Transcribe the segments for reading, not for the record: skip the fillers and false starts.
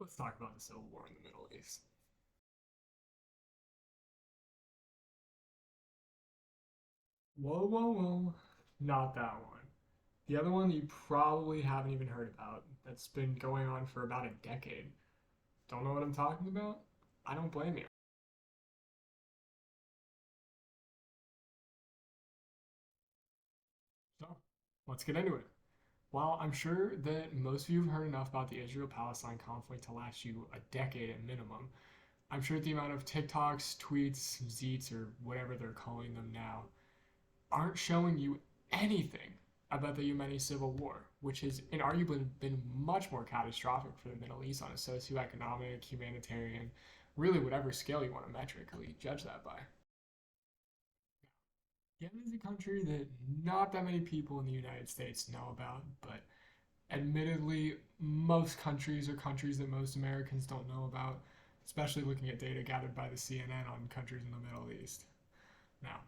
Let's talk about the civil war in the Middle East. Whoa, whoa, whoa. Not that one. The other one that you probably haven't even heard about, that's been going on for about a decade. Don't know what I'm talking about? I don't blame you. So, let's get into it. Well, I'm sure that most of you have heard enough about the Israel Palestine conflict to last you a decade at minimum. I'm sure the amount of TikToks, tweets, Zeets, or whatever they're calling them now, aren't showing you anything about the Yemeni civil war, which has inarguably been much more catastrophic for the Middle East on a socioeconomic, humanitarian, really whatever scale you want to metrically judge that by. Yemen is a country that not that many people in the United States know about, but admittedly, most countries are countries that most Americans don't know about, especially looking at data gathered by the CNN on countries in the Middle East. Now,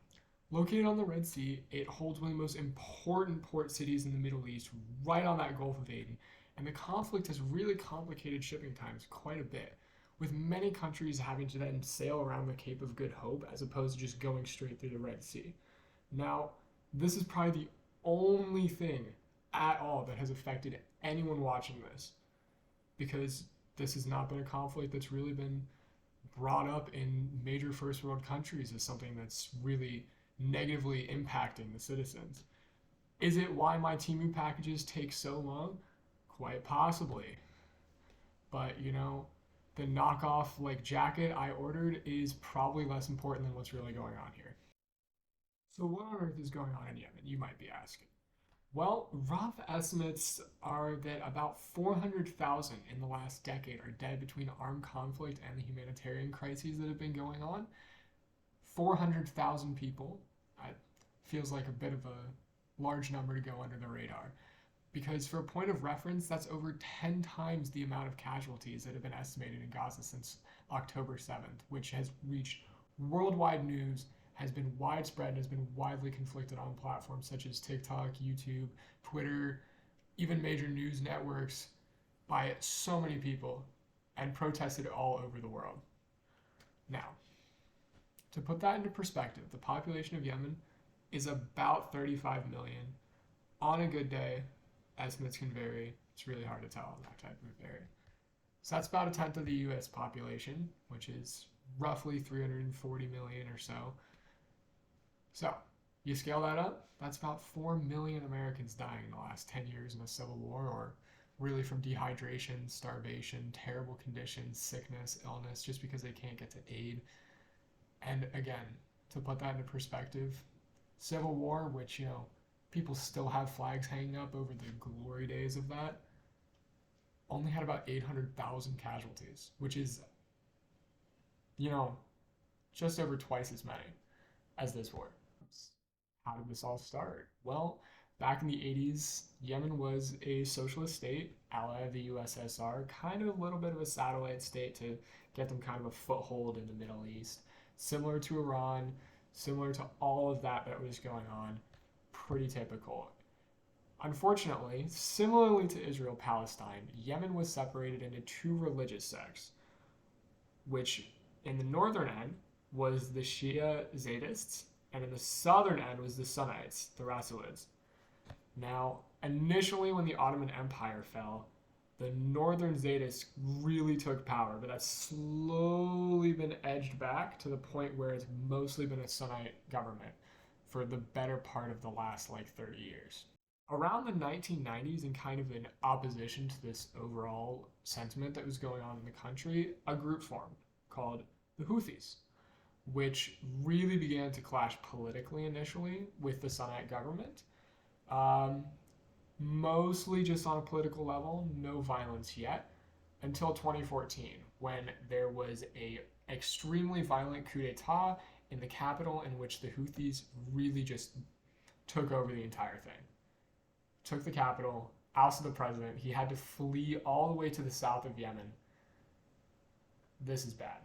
located on the Red Sea, it holds one of the most important port cities in the Middle East, right on that Gulf of Aden, and the conflict has really complicated shipping times quite a bit, with many countries having to then sail around the Cape of Good Hope as opposed to just going straight through the Red Sea. Now, this is probably the only thing at all that has affected anyone watching this, because this has not been a conflict that's really been brought up in major first world countries as something that's really negatively impacting the citizens. Is it why my Timu packages take so long? Quite possibly. But the knockoff like jacket I ordered is probably less important than what's really going on here. So what on earth is going on in Yemen, you might be asking? Well, rough estimates are that about 400,000 in the last decade are dead between armed conflict and the humanitarian crises that have been going on. 400,000 people. That feels like a bit of a large number to go under the radar. Because, for a point of reference, that's over 10 times the amount of casualties that have been estimated in Gaza since October 7th, which has reached worldwide news, has been widespread, has been widely conflicted on platforms such as TikTok, YouTube, Twitter, even major news networks by so many people, and protested all over the world. Now, to put that into perspective, the population of Yemen is about 35 million. On a good day, estimates can vary. It's really hard to tell that type of vary. So that's about a tenth of the US population, which is roughly 340 million or so. So you scale that up, that's about 4 million Americans dying in the last 10 years in a civil war, or really from dehydration, starvation, terrible conditions, sickness, illness, just because they can't get to aid. And again, to put that into perspective, Civil War, which, people still have flags hanging up over the glory days of that, only had about 800,000 casualties, which is, you know, just over twice as many as this war. How did this all start? Well, back in the 80s, Yemen was a socialist state, ally of the USSR, kind of a little bit of a satellite state to get them kind of a foothold in the Middle East. Similar to Iran, similar to all of that was going on. Pretty typical. Unfortunately, similarly to Israel Palestine, Yemen was separated into two religious sects, which in the northern end was the Shia Zaydists, and in the southern end was the Sunnites, the Rasulids. Now, initially when the Ottoman Empire fell, the northern Zaydists really took power, but that's slowly been edged back to the point where it's mostly been a Sunnite government for the better part of the last 30 years. Around the 1990s, and kind of in opposition to this overall sentiment that was going on in the country, a group formed called the Houthis, which really began to clash politically initially with the Sunnite government. Um, Mostly just on a political level, no violence yet, until 2014, when there was a extremely violent coup d'etat in the capital in which the Houthis really just took over the entire thing. Took the capital, ousted the president. He had to flee all the way to the south of Yemen. This is bad.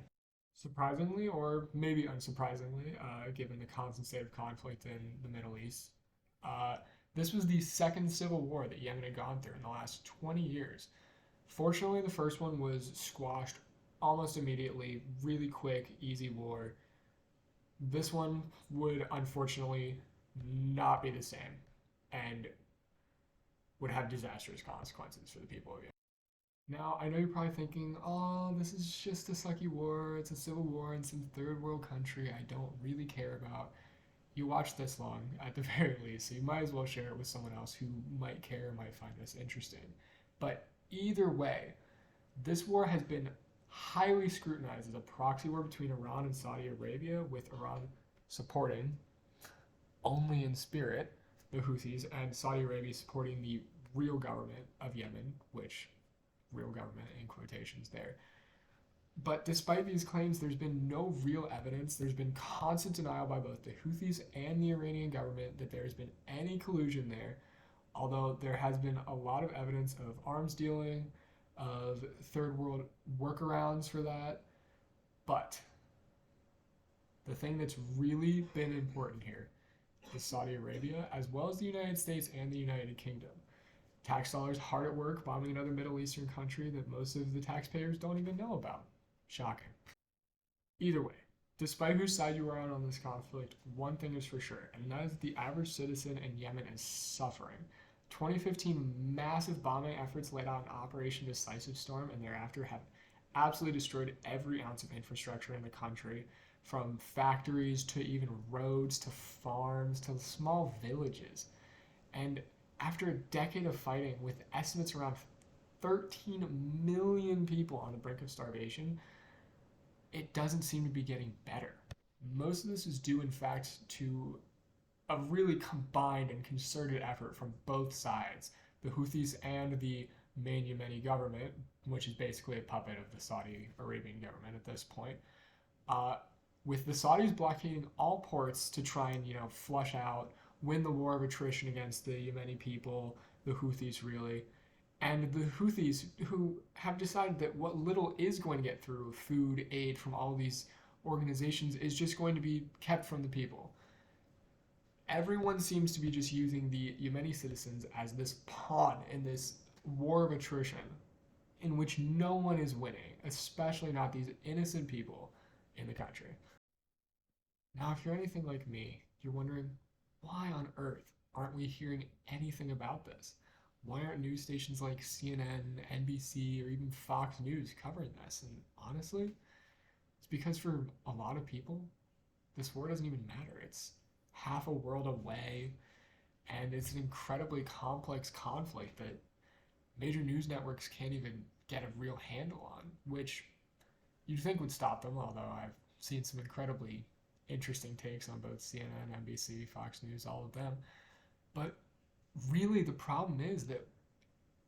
Surprisingly, or maybe unsurprisingly, given the constant state of conflict in the Middle East, uh, this was the second civil war that Yemen had gone through in the last 20 years. Fortunately, the first one was squashed almost immediately, really quick, easy war. This one would unfortunately not be the same and would have disastrous consequences for the people of Yemen. Now, I know you're probably thinking, oh, this is just a sucky war. It's a civil war in some third world country I don't really care about. You watched this long, at the very least, so you might as well share it with someone else who might care and might find this interesting. But either way, this war has been highly scrutinized as a proxy war between Iran and Saudi Arabia, with Iran supporting, only in spirit, the Houthis, and Saudi Arabia supporting the real government of Yemen, which, real government in quotations there. But despite these claims, there's been no real evidence. There's been constant denial by both the Houthis and the Iranian government that there's been any collusion there, although there has been a lot of evidence of arms dealing, of third world workarounds for that. But the thing that's really been important here is Saudi Arabia, as well as the United States and the United Kingdom. Tax dollars hard at work bombing another Middle Eastern country that most of the taxpayers don't even know about. Shocking. Either way, despite whose side you are on this conflict, one thing is for sure, and that is that the average citizen in Yemen is suffering. 2015 massive bombing efforts laid out an Operation Decisive Storm and thereafter have absolutely destroyed every ounce of infrastructure in the country, from factories to even roads to farms to small villages. And after a decade of fighting, with estimates around 13 million people on the brink of starvation, it doesn't seem to be getting better. Most of this is due, in fact, to a really combined and concerted effort from both sides, the Houthis and the main Yemeni government, which is basically a puppet of the Saudi Arabian government at this point, with the Saudis blockading all ports to try and, flush out, win the war of attrition against the Yemeni people, the Houthis really, and the Houthis, who have decided that what little is going to get through, food, aid from all these organizations, is just going to be kept from the people. Everyone seems to be just using the Yemeni citizens as this pawn in this war of attrition in which no one is winning, especially not these innocent people in the country. Now, if you're anything like me, you're wondering, why on earth aren't we hearing anything about this? Why aren't news stations like CNN, NBC, or even Fox News covering this? And honestly, it's because for a lot of people, this war doesn't even matter. It's half a world away, and it's an incredibly complex conflict that major news networks can't even get a real handle on, which you'd think would stop them, although I've seen some incredibly interesting takes on both CNN, NBC, Fox News, all of them. But really, the problem is that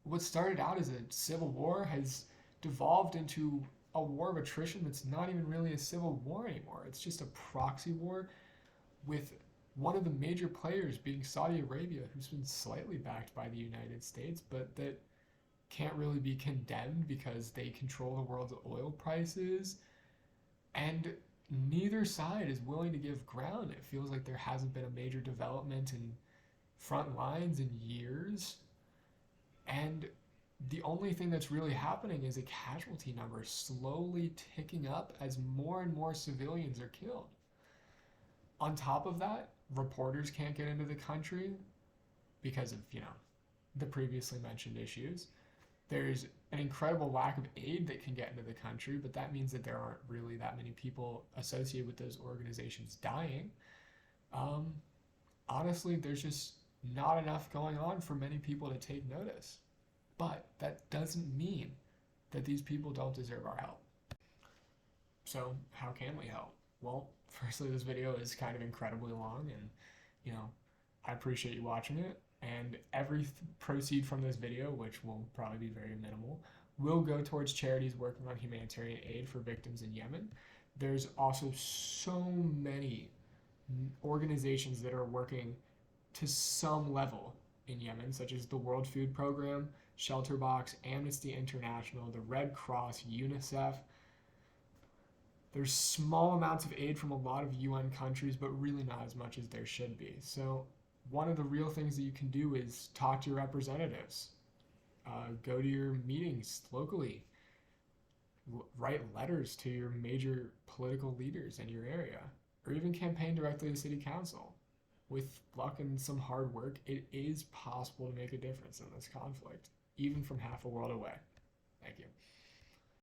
what started out as a civil war has devolved into a war of attrition that's not even really a civil war anymore. It's just a proxy war with one of the major players being Saudi Arabia, who's been slightly backed by the United States, but that can't really be condemned because they control the world's oil prices. And neither side is willing to give ground. It feels like there hasn't been a major development in front lines in years. And the only thing that's really happening is a casualty number slowly ticking up as more and more civilians are killed. On top of that, reporters can't get into the country because of, the previously mentioned issues. There's an incredible lack of aid that can get into the country, but that means that there aren't really that many people associated with those organizations dying. Honestly, there's just not enough going on for many people to take notice. But that doesn't mean that these people don't deserve our help. So how can we help? Well, firstly, this video is kind of incredibly long, and I appreciate you watching it. And every proceed from this video, which will probably be very minimal, will go towards charities working on humanitarian aid for victims in Yemen. There's also so many organizations that are working to some level in Yemen, such as the World Food Program, Shelter Box, Amnesty International, the Red Cross, UNICEF. There's small amounts of aid from a lot of UN countries, but really not as much as there should be. So one of the real things that you can do is talk to your representatives. Go to your meetings locally. Write letters to your major political leaders in your area, or even campaign directly to city council. With luck and some hard work, it is possible to make a difference in this conflict, even from half a world away. Thank you.